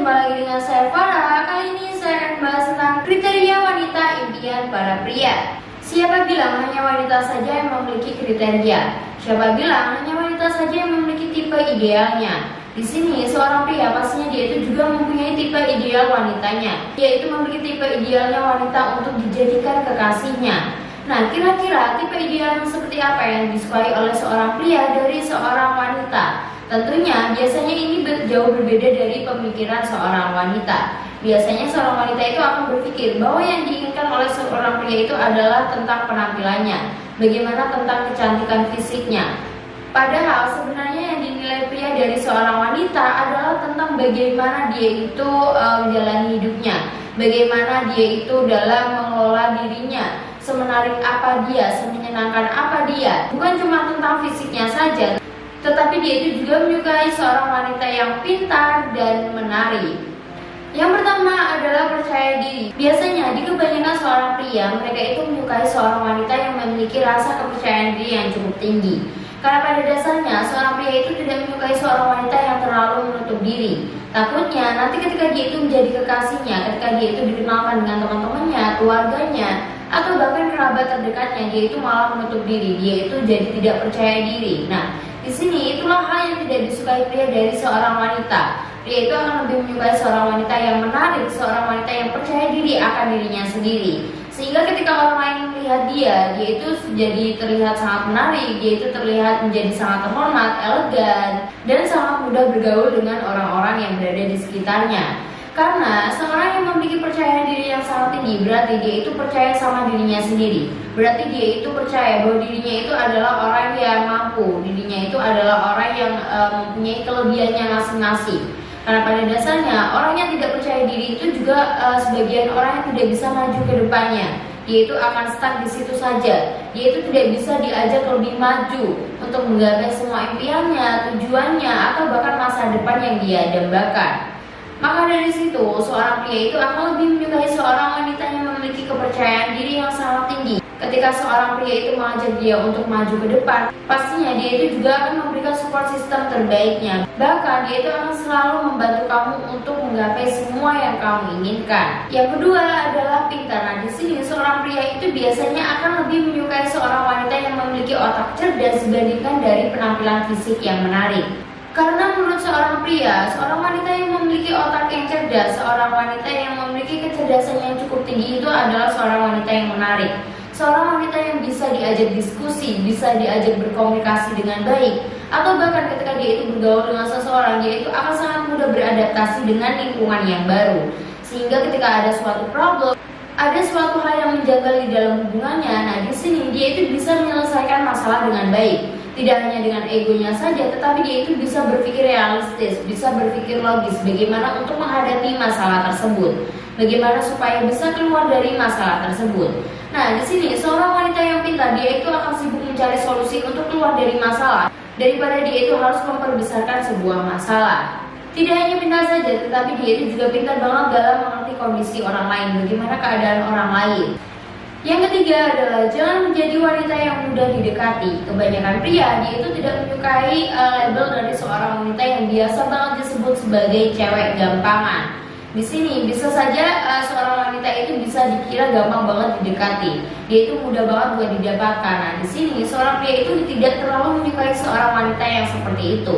jumpa lagi dengan saya Farah. Kali ini saya akan bahas tentang kriteria wanita impian para pria. Siapa bilang hanya wanita saja yang memiliki kriteria? Siapa bilang hanya wanita saja yang memiliki tipe idealnya? Di sini seorang pria pastinya dia itu juga mempunyai tipe ideal wanitanya, yaitu memiliki tipe idealnya wanita untuk dijadikan kekasihnya. Nah, kira-kira tipe ideal seperti apa yang disukai oleh seorang pria dari seorang wanita? Tentunya biasanya ini jauh berbeda dari pemikiran seorang wanita. Biasanya seorang wanita itu akan berpikir bahwa yang diinginkan oleh seorang pria itu adalah tentang penampilannya, bagaimana tentang kecantikan fisiknya. Padahal sebenarnya yang dinilai pria dari seorang wanita adalah tentang bagaimana dia itu menjalani hidupnya, bagaimana dia itu dalam mengelola dirinya, semenarik apa dia, semenyenangkan apa dia. Bukan cuma tentang fisiknya saja, tetapi dia itu juga menyukai seorang wanita yang pintar dan menarik. Yang pertama adalah percaya diri. Biasanya di kebanyakan seorang pria, mereka itu menyukai seorang wanita yang memiliki rasa kepercayaan diri yang cukup tinggi. Karena pada dasarnya seorang pria itu tidak menyukai seorang wanita yang terlalu menutup diri. Takutnya nanti ketika dia itu menjadi kekasihnya, ketika dia itu dikenalkan dengan teman-temannya, keluarganya, atau bahkan kerabat terdekatnya, dia itu malah menutup diri, dia itu jadi tidak percaya diri. Nah, di sini itulah hal yang tidak disukai pria dari seorang wanita. Pria itu akan lebih menyukai seorang wanita yang menarik, seorang wanita yang percaya diri akan dirinya sendiri. Sehingga ketika orang lain melihat dia itu jadi terlihat sangat menarik, dia itu terlihat menjadi sangat terhormat, elegan, dan sangat mudah bergaul dengan orang-orang yang berada di sekitarnya. Karena seorang yang memiliki percaya diri yang sangat tinggi, berarti dia itu percaya sama dirinya sendiri. Berarti dia itu percaya bahwa dirinya itu adalah orang yang mampu, dirinya itu adalah orang yang mempunyai kelebihannya masing-masing. Karena pada dasarnya orang yang tidak percaya diri itu juga sebagian orang yang tidak bisa maju ke depannya. Dia itu akan stuck di situ saja. Dia itu tidak bisa diajak lebih maju untuk menggapai semua impiannya, tujuannya, atau bahkan masa depan yang dia dambakan. Maka dari situ, seorang pria itu akan lebih menyukai seorang wanita yang memiliki kepercayaan diri yang sangat tinggi. Ketika seorang pria itu mengajak dia untuk maju ke depan, pastinya dia itu juga akan memberikan support system terbaiknya. Bahkan dia itu akan selalu membantu kamu untuk menggapai semua yang kamu inginkan. Yang kedua adalah pintar. Nah, di sini seorang pria itu biasanya akan lebih menyukai seorang wanita yang memiliki otak cerdas dibandingkan dari penampilan fisik yang menarik. Karena menurut seorang pria, seorang wanita yang memiliki otak yang cerdas, seorang wanita yang memiliki kecerdasan yang cukup tinggi itu adalah seorang wanita yang menarik. Seorang wanita yang bisa diajak diskusi, bisa diajak berkomunikasi dengan baik, atau bahkan ketika dia itu bergaul dengan seseorang, dia itu akan sangat mudah beradaptasi dengan lingkungan yang baru. Sehingga ketika ada suatu problem, ada suatu hal yang menjanggal di dalam hubungannya, nah di sini dia itu bisa menyelesaikan masalah dengan baik. Tidak hanya dengan egonya saja, tetapi dia itu bisa berpikir realistis, bisa berpikir logis bagaimana untuk menghadapi masalah tersebut, bagaimana supaya bisa keluar dari masalah tersebut. Nah, di sini seorang wanita yang pintar, dia itu akan sibuk mencari solusi untuk keluar dari masalah daripada dia itu harus memperbesarkan sebuah masalah. Tidak hanya pintar saja, tetapi dia itu juga pintar banget dalam mengerti kondisi orang lain, bagaimana keadaan orang lain. Yang ketiga adalah jangan menjadi wanita yang mudah didekati. Kebanyakan pria dia itu tidak menyukai label dari seorang wanita yang biasa banget disebut sebagai cewek gampangan. Di sini bisa saja seorang wanita itu bisa dikira gampang banget didekati. Dia itu mudah banget buat didapatkan. Nah, di sini seorang pria itu tidak terlalu menyukai seorang wanita yang seperti itu.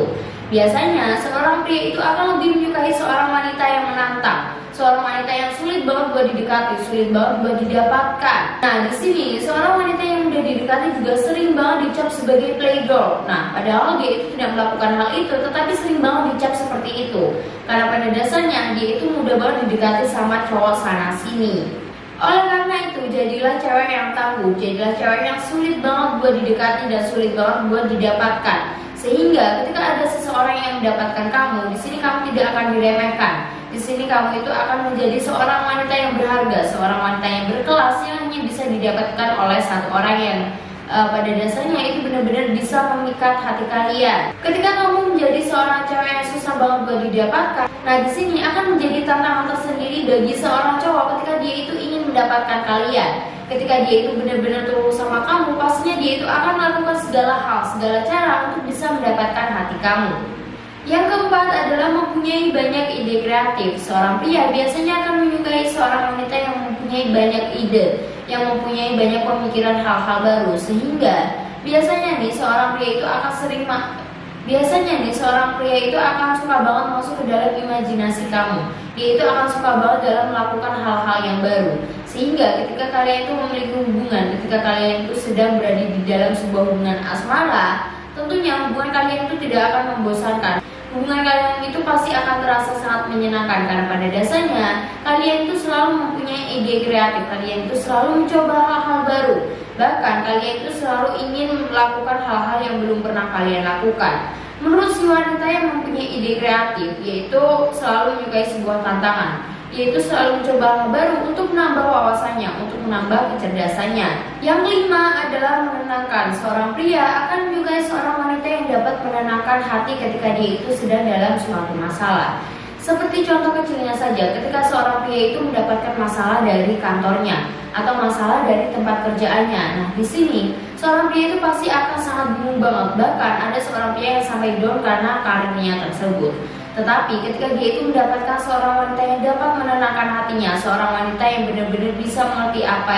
Biasanya seorang pria itu akan lebih menyukai seorang wanita yang menantang, seorang wanita yang sulit banget buat didekati, sulit banget buat didapatkan. Nah, di sini seorang wanita yang mudah didekati juga sering banget dicap sebagai playgirl. Nah, padahal dia itu tidak melakukan hal itu, tetapi sering banget dicap seperti itu. Karena pada dasarnya dia itu mudah banget didekati sama cowok sana sini. Oleh karena itu, jadilah cewek yang tangguh, jadilah cewek yang sulit banget buat didekati dan sulit banget buat didapatkan. Sehingga ketika ada seseorang yang mendapatkan kamu, di sini kamu tidak akan diremehkan. Di sini kamu itu akan menjadi seorang wanita yang berharga, seorang wanita yang berkelas yang hanya bisa didapatkan oleh satu orang yang pada dasarnya itu benar-benar bisa memikat hati kalian. Ketika kamu menjadi seorang cewek yang susah banget buat didapatkan, nah di sini akan menjadi tantangan tersendiri bagi seorang cowok ketika dia itu ingin mendapatkan kalian. Ketika dia itu benar-benar tulus sama kamu, pastinya dia itu akan melakukan segala hal, segala cara untuk bisa mendapatkan hati kamu. Yang keempat adalah mempunyai banyak ide kreatif. Seorang pria biasanya akan menyukai seorang wanita yang mempunyai banyak ide, yang mempunyai banyak pemikiran hal-hal baru, sehingga biasanya nih seorang pria itu akan suka banget masuk ke dalam imajinasi kamu. Dia itu akan suka banget dalam melakukan hal-hal yang baru. Sehingga ketika kalian itu memiliki hubungan, ketika kalian itu sedang berada di dalam sebuah hubungan asmara, tentunya hubungan kalian itu tidak akan membosankan. Hubungan kalian itu pasti akan terasa sangat menyenangkan, karena pada dasarnya kalian itu selalu mempunyai ide kreatif, kalian itu selalu mencoba hal-hal baru. Bahkan kalian itu selalu ingin melakukan hal-hal yang belum pernah kalian lakukan. Menurut si wanita yang mempunyai ide kreatif, yaitu selalu menyukai sebuah tantangan, yaitu selalu mencoba hal baru untuk menambah wawasannya, untuk menambah kecerdasannya. Yang kelima adalah menenangkan. Seorang pria akan menyukai seorang wanita yang dapat menenangkan hati ketika dia itu sedang dalam suatu masalah. Seperti contoh kecilnya saja, ketika seorang pria itu mendapatkan masalah dari kantornya atau masalah dari tempat kerjaannya. Nah, di sini seorang pria itu pasti akan sangat bingung banget. Bahkan ada seorang pria yang sampai down karena karirnya tersebut. Tetapi ketika dia itu mendapatkan seorang wanita yang dapat menenangkan hatinya, seorang wanita yang benar-benar bisa mengerti apa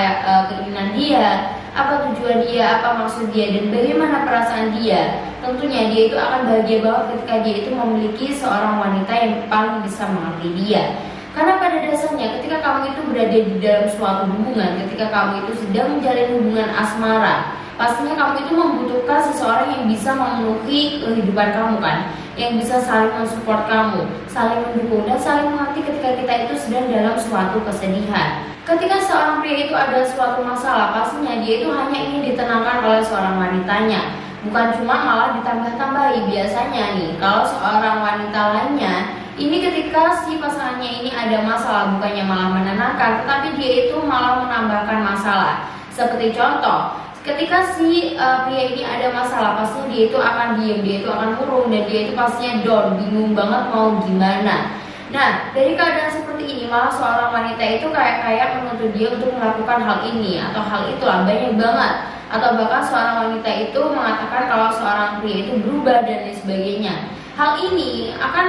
keinginan dia, apa tujuan dia, apa maksud dia, dan bagaimana perasaan dia, tentunya dia itu akan bahagia banget ketika dia itu memiliki seorang wanita yang paling bisa mengerti dia. Karena pada dasarnya ketika kamu itu berada di dalam suatu hubungan, ketika kamu itu sedang menjalin hubungan asmara, pastinya kamu itu membutuhkan seseorang yang bisa memenuhi kehidupan kamu kan, yang bisa saling mensupport kamu, saling mendukung, dan saling mengerti ketika kita itu sedang dalam suatu kesedihan. Ketika seorang pria itu ada suatu masalah, pastinya dia itu hanya ingin ditenangkan oleh seorang wanitanya, bukan cuma malah ditambah-tambahi. Biasanya nih, kalau seorang wanita lainnya, ini ketika si pasangannya ini ada masalah, bukannya malah menenangkan, tetapi dia itu malah menambahkan masalah. Seperti contoh, ketika si pria ini ada masalah, pastinya dia itu akan diam, dia itu akan murung, dan dia itu pastinya down, bingung banget mau gimana. Nah, dari keadaan seperti ini, malah seorang wanita itu kayak menuntut dia untuk melakukan hal ini atau hal itulah, banyak banget. Atau bahkan seorang wanita itu mengatakan kalau seorang pria itu berubah dan lain sebagainya. Hal ini akan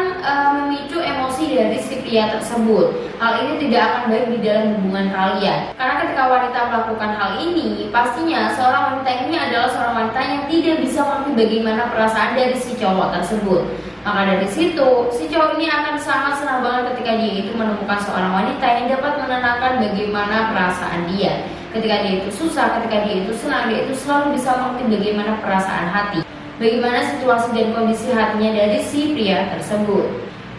memicu emosi dari si pria tersebut. Hal ini tidak akan baik di dalam hubungan kalian. Karena ketika wanita melakukan hal ini, pastinya seorang wanita ini adalah seorang wanita yang tidak bisa mengerti bagaimana perasaan dari si cowok tersebut. Maka dari situ, si cowok ini akan sangat senang banget ketika dia itu menemukan seorang wanita yang dapat menenangkan bagaimana perasaan dia. Ketika dia itu susah, ketika dia itu senang, dia itu selalu bisa mengerti bagaimana perasaan hati, bagaimana situasi dan kondisi hatinya dari si pria tersebut.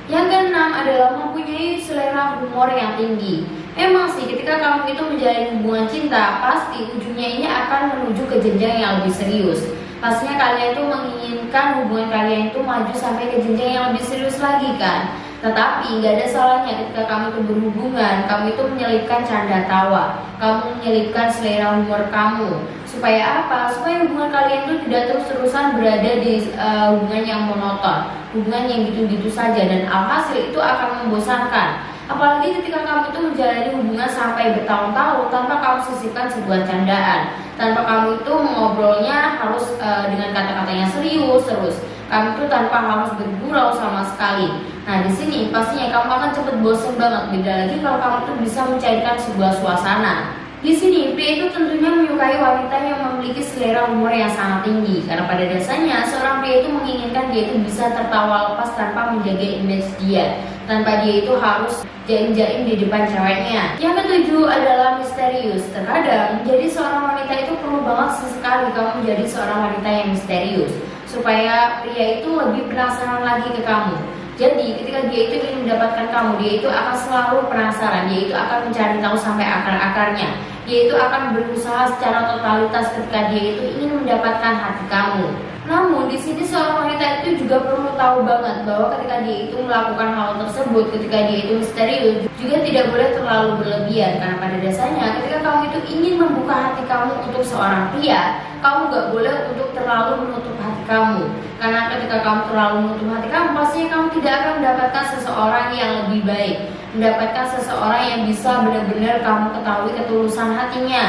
Yang keenam adalah mempunyai selera humor yang tinggi. Emang sih ketika kamu itu menjalin hubungan cinta, pasti ujungnya ini akan menuju ke jenjang yang lebih serius. Pastinya kalian itu menginginkan hubungan kalian itu maju sampai ke jenjang yang lebih serius lagi kan. Tetapi nggak ada salahnya ketika kamu itu berhubungan, kamu itu menyelipkan canda tawa, kamu menyelipkan selera humor kamu. Supaya apa? Supaya hubungan kalian itu tidak terus-terusan berada di hubungan yang monoton, hubungan yang gitu-gitu saja, dan alhasil itu akan membosankan. Apalagi ketika kamu itu menjalani hubungan sampai bertahun-tahun tanpa kamu sisipkan sebuah candaan, tanpa kamu itu mengobrolnya harus dengan kata-katanya serius terus. Kamu itu tanpa harus bergurau sama sekali. Nah, di sini pastinya kamu akan cepet bosan banget. Beda lagi kalau kamu itu bisa mencairkan sebuah suasana. Di sini pria itu tentunya menyukai wanita yang memiliki selera humor yang sangat tinggi. Karena pada dasarnya seorang pria itu menginginkan dia itu bisa tertawa lepas tanpa menjaga image dia, tanpa dia itu harus jaim-jaim di depan ceweknya. Yang ketujuh adalah misterius. Terkadang menjadi seorang wanita itu perlu banget sesekali kamu menjadi seorang wanita yang misterius, supaya pria itu lebih penasaran lagi ke kamu. Jadi ketika dia itu ingin mendapatkan kamu, dia itu akan selalu penasaran, dia itu akan mencari tahu sampai akar-akarnya. Dia itu akan berusaha secara totalitas ketika dia itu ingin mendapatkan hati kamu. Namun di sini seorang wanita itu juga perlu tahu banget bahwa ketika dia itu melakukan hal tersebut, ketika dia itu misterius, juga tidak boleh terlalu berlebihan. Karena pada dasarnya ketika kamu itu ingin membuka hati kamu untuk seorang pria, kamu gak boleh untuk terlalu menutup hati kamu. Karena ketika kamu terlalu menutup hati kamu, pastinya kamu tidak akan mendapatkan seseorang yang lebih baik, mendapatkan seseorang yang bisa benar-benar kamu ketahui ketulusan hatinya.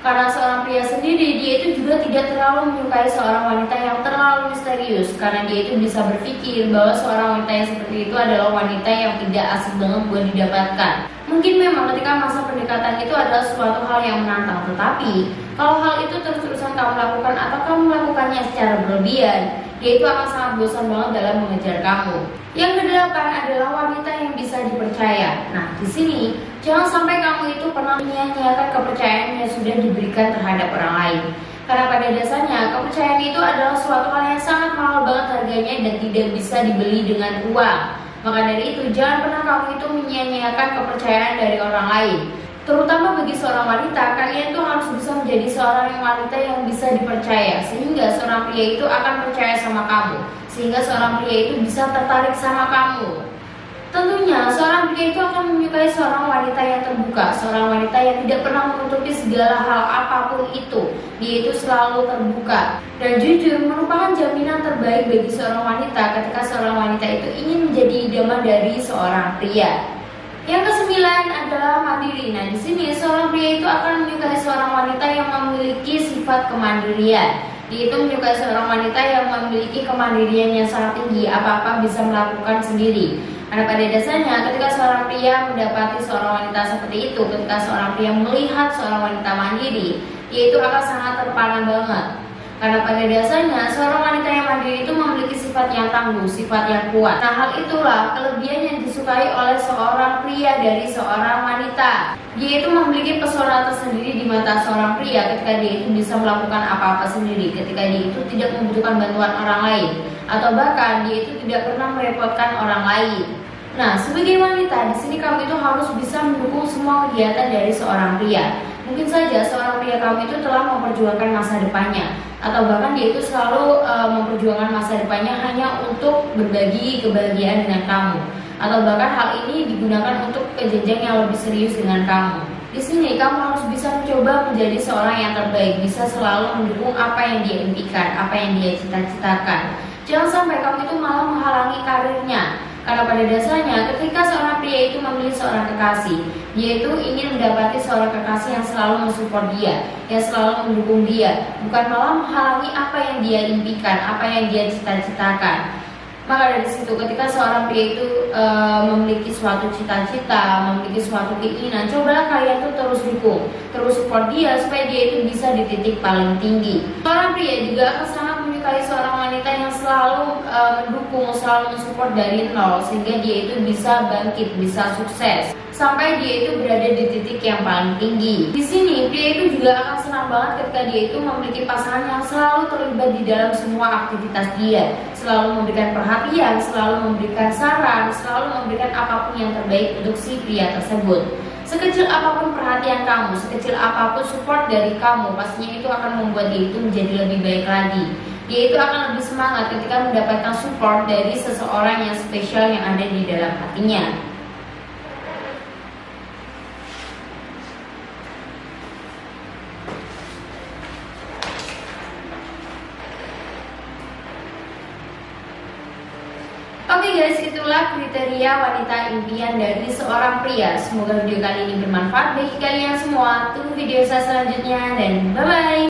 Karena seorang pria sendiri, dia itu juga tidak terlalu menyukai seorang wanita yang terlalu misterius, karena dia itu bisa berpikir bahwa seorang wanita yang seperti itu adalah wanita yang tidak asik banget buat didapatkan. Mungkin memang ketika masa pendekatan itu adalah suatu hal yang menantang, tetapi kalau hal itu terus-terusan kamu lakukan atau kamu melakukannya secara berlebihan, dia itu akan sangat bosan banget dalam mengejar kamu. Yang kedelapan adalah wanita yang bisa dipercaya. Nah, di sini jangan sampai kamu itu pernah menyia-nyiakan kepercayaan yang sudah diberikan terhadap orang lain. Karena pada dasarnya kepercayaan itu adalah suatu hal yang sangat mahal banget harganya dan tidak bisa dibeli dengan uang. Maka dari itu jangan pernah kamu itu menyia-nyiakan kepercayaan dari orang lain. Terutama bagi seorang wanita, kalian tuh harus bisa menjadi seorang wanita yang bisa dipercaya, sehingga seorang pria itu akan percaya sama kamu, sehingga seorang pria itu bisa tertarik sama kamu. Tentunya seorang pria itu akan menyukai seorang wanita yang terbuka, seorang wanita yang tidak pernah menutupi segala hal apapun itu. Dia itu selalu terbuka dan jujur merupakan jaminan terbaik bagi seorang wanita ketika seorang wanita itu ingin menjadi idaman dari seorang pria. Yang kesembilan adalah mandiri. Nah, di sini seorang pria itu akan menyukai seorang wanita yang memiliki sifat kemandirian. Dia itu menyukai seorang wanita yang memiliki kemandirian yang sangat tinggi, apa-apa bisa melakukan sendiri. Karena pada dasarnya ketika seorang pria mendapati seorang wanita seperti itu, ketika seorang pria melihat seorang wanita mandiri, dia itu akan sangat terpana banget. Karena pada dasarnya seorang wanita yang mandiri itu memiliki sifat yang tangguh, sifat yang kuat. Nah, hal itulah kelebihan yang disukai oleh seorang pria dari seorang wanita. Dia itu memiliki pesona tersendiri di mata seorang pria ketika dia itu bisa melakukan apa-apa sendiri, ketika dia itu tidak membutuhkan bantuan orang lain, atau bahkan dia itu tidak pernah merepotkan orang lain. Nah, sebagai wanita di sini kamu itu harus bisa mendukung semua kegiatan dari seorang pria. Mungkin saja seorang pria kamu itu telah memperjuangkan masa depannya, atau bahkan dia itu selalu memperjuangkan masa depannya hanya untuk berbagi kebahagiaan dengan kamu, atau bahkan hal ini digunakan untuk ke jenjang yang lebih serius dengan kamu. Di sini kamu harus bisa mencoba menjadi seorang yang terbaik, bisa selalu mendukung apa yang dia impikan, apa yang dia cita-citakan. Jangan sampai kamu itu malah menghalangi karirnya. Karena pada dasarnya ketika seorang pria itu memilih seorang kekasih, dia itu ingin mendapati seorang kekasih yang selalu mensupport dia, yang selalu mendukung dia, bukan malah menghalangi apa yang dia impikan, apa yang dia cita-citakan. Maka dari situ ketika seorang pria itu memiliki suatu cita-cita, memiliki suatu keinginan, cobalah kalian tuh terus dukung, terus support dia supaya dia itu bisa di titik paling tinggi. Seorang pria juga akan sangat menyukai seorang wanita yang selalu mendukung, selalu mensupport dari nol, sehingga dia itu bisa bangkit, bisa sukses, sampai dia itu berada di titik yang paling tinggi. Di sini pria itu juga akan senang banget ketika dia itu memiliki pasangan yang selalu terlibat di dalam semua aktivitas dia, selalu memberikan perhatian, selalu memberikan saran, selalu memberikan apapun yang terbaik untuk si pria tersebut. Sekecil apapun perhatian kamu, sekecil apapun support dari kamu, pastinya itu akan membuat dia itu menjadi lebih baik lagi. Dia itu akan lebih semangat ketika mendapatkan support dari seseorang yang spesial yang ada di dalam hatinya. Oke guys, itulah kriteria wanita impian dari seorang pria. Semoga video kali ini bermanfaat bagi kalian semua. Tunggu video saya selanjutnya dan bye-bye.